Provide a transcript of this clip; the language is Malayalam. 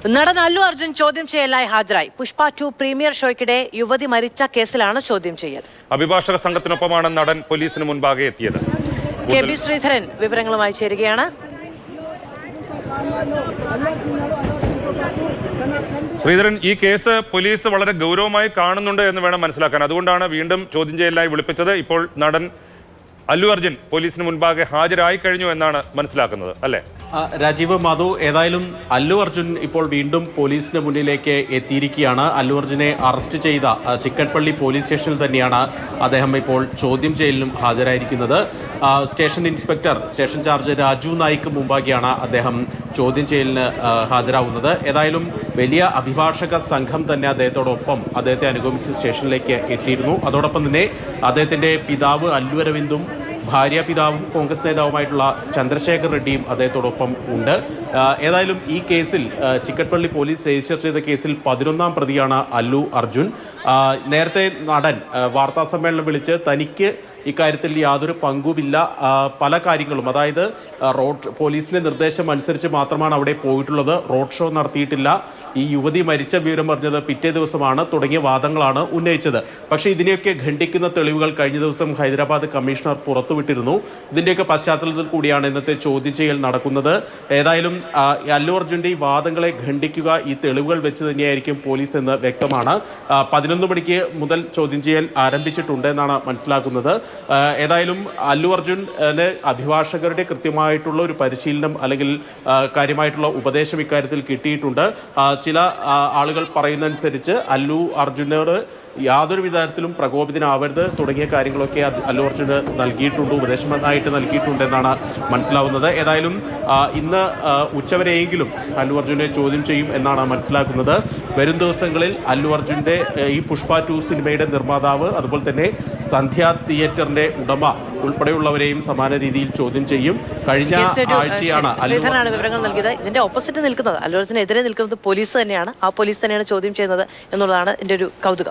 നടൻ അല്ലു അർജുൻ ചോദ്യം ചെയ്യലായി ഹാജരായി. പുഷ്പ 2 പ്രീമിയർ ഷോയ്ക്കിടെ യുവതി മരിച്ച കേസിലാണ് ചോദ്യം ചെയ്യൽ. അഭിഭാഷക സംഘത്തിനൊപ്പമാണ് നടൻ പോലീസിന് മുൻപാകെ എത്തിയത്. കെ ബി ശ്രീധരൻ വിവരങ്ങളുമായി ചേരുകയാണ്. ശ്രീധരൻ, ഈ കേസ് പോലീസ് വളരെ ഗൗരവമായി കാണുന്നുണ്ട് എന്ന് വേണം മനസ്സിലാക്കാൻ. അതുകൊണ്ടാണ് വീണ്ടും ചോദ്യം ചെയ്യലിനായി വിളിപ്പിച്ചത്. ഇപ്പോൾ നടൻ അല്ലു അർജുൻ പോലീസിന് മുൻപാകെ ഹാജരായി കഴിഞ്ഞു എന്നാണ് മനസ്സിലാക്കുന്നത്, അല്ലേ? രാജീവ്, മധു, ഏതായാലും അല്ലു അർജുൻ ഇപ്പോൾ വീണ്ടും പോലീസിന് മുന്നിലേക്ക് എത്തിയിരിക്കുകയാണ്. അല്ലു അർജുനെ അറസ്റ്റ് ചെയ്ത ചിക്കൻപള്ളി പോലീസ് സ്റ്റേഷനിൽ തന്നെയാണ് അദ്ദേഹം ഇപ്പോൾ ചോദ്യം ചെയ്യലിനും ഹാജരായിരിക്കുന്നത്. Station inspector, station charge Raju നായിക്ക് മുമ്പാകെയാണ് അദ്ദേഹം ചോദ്യം ചെയ്യലിന് ഹാജരാകുന്നത്. ഏതായാലും വലിയ അഭിഭാഷക സംഘം തന്നെ അദ്ദേഹത്തെ അനുഗമിച്ച് സ്റ്റേഷനിലേക്ക് എത്തിയിരുന്നു. അതോടൊപ്പം തന്നെ അദ്ദേഹത്തിൻ്റെ പിതാവ് അല്ലു അരവിന്ദും ഭാര്യ പിതാവും കോൺഗ്രസ് നേതാവുമായിട്ടുള്ള ചന്ദ്രശേഖർ റെഡ്ഡിയും അദ്ദേഹത്തോടൊപ്പം ഉണ്ട്. ഏതായാലും ഈ കേസിൽ ചിക്കൻപള്ളി പോലീസ് രജിസ്റ്റർ ചെയ്ത കേസിൽ 11ാം പ്രതിയാണ് അല്ലു അർജുൻ. നേരത്തെ നടൻ വാർത്താസമ്മേളനം വിളിച്ച് തനിക്ക് ഇക്കാര്യത്തിൽ യാതൊരു പങ്കുമില്ല, പല കാര്യങ്ങളും, അതായത് പോലീസിന്റെ നിർദ്ദേശം അനുസരിച്ച് മാത്രമാണ് അവിടെ പോയിട്ടുള്ളത്, റോഡ് ഷോ നടത്തിയിട്ടില്ല, ഈ യുവതി മരിച്ച വിവരം പറഞ്ഞത് പിറ്റേ ദിവസമാണ് തുടങ്ങിയ വാദങ്ങളാണ് ഉന്നയിച്ചത്. പക്ഷേ ഇതിനെയൊക്കെ ഖണ്ഡിക്കുന്ന തെളിവുകൾ കഴിഞ്ഞ ദിവസം ഹൈദരാബാദ് കമ്മീഷണർ പുറത്തുവിട്ടിരുന്നു. ഇതിൻ്റെയൊക്കെ പശ്ചാത്തലത്തിൽ കൂടിയാണ് ഇന്നത്തെ ചോദ്യം ചെയ്യൽ നടക്കുന്നത്. ഏതായാലും അല്ലു അർജുൻ്റെ ഈ വാദങ്ങളെ ഖണ്ഡിക്കുക ഈ തെളിവുകൾ വെച്ച് തന്നെയായിരിക്കും പോലീസ് എന്ന് വ്യക്തമാണ്. 11 മണിക്ക് മുതൽ ചോദ്യം ചെയ്യൽ ആരംഭിച്ചിട്ടുണ്ട് എന്നാണ് മനസ്സിലാക്കുന്നത്. ഏതായാലും അല്ലു അർജുന് അഭിഭാഷകരുടെ കൃത്യമായിട്ടുള്ള ഒരു പരിശീലനം അല്ലെങ്കിൽ കാര്യമായിട്ടുള്ള ഉപദേശം ഇക്കാര്യത്തിൽ കിട്ടിയിട്ടുണ്ട്. ചില ആളുകൾ പറയുന്നതനുസരിച്ച് അല്ലു അർജുനോട് യാതൊരു വിധത്തിലും പ്രകോപിതനാവരുത് തുടങ്ങിയ കാര്യങ്ങളൊക്കെ അല്ലു അർജുന് നൽകിയിട്ടുണ്ട്, ഉപദേശമായിട്ട് നൽകിയിട്ടുണ്ട് എന്നാണ് മനസ്സിലാവുന്നത്. ഏതായാലും ഇന്ന് ഉച്ചവരെയെങ്കിലും അല്ലു അർജുനെ ചോദ്യം ചെയ്യും എന്നാണ് മനസ്സിലാക്കുന്നത്. വരും ദിവസങ്ങളിൽ അല്ലു അർജുൻ്റെ ഈ പുഷ്പ 2 സിനിമയുടെ നിർമ്മാതാവ്, അതുപോലെ തന്നെ സന്ധ്യ തിയേറ്ററിന്റെ ഉടമ ഉൾപ്പെടെയുള്ളവരെയും സമാന രീതിയിൽ ചോദ്യം ചെയ്യും. കഴിഞ്ഞ ആഴ്ചയാണ് ശ്രീധരനാണ് വിവരങ്ങൾ നൽകിയത്. ഇതിന്റെ ഓപ്പോസിറ്റ് നിൽക്കുന്നത്, അല്ലു അർജുനെതിരെ നിൽക്കുന്നത് പോലീസ് തന്നെയാണ്. ആ പോലീസ് തന്നെയാണ് ചോദ്യം ചെയ്യുന്നത് എന്നുള്ളതാണ് ഇതിന്റെ ഒരു കൗതുകം.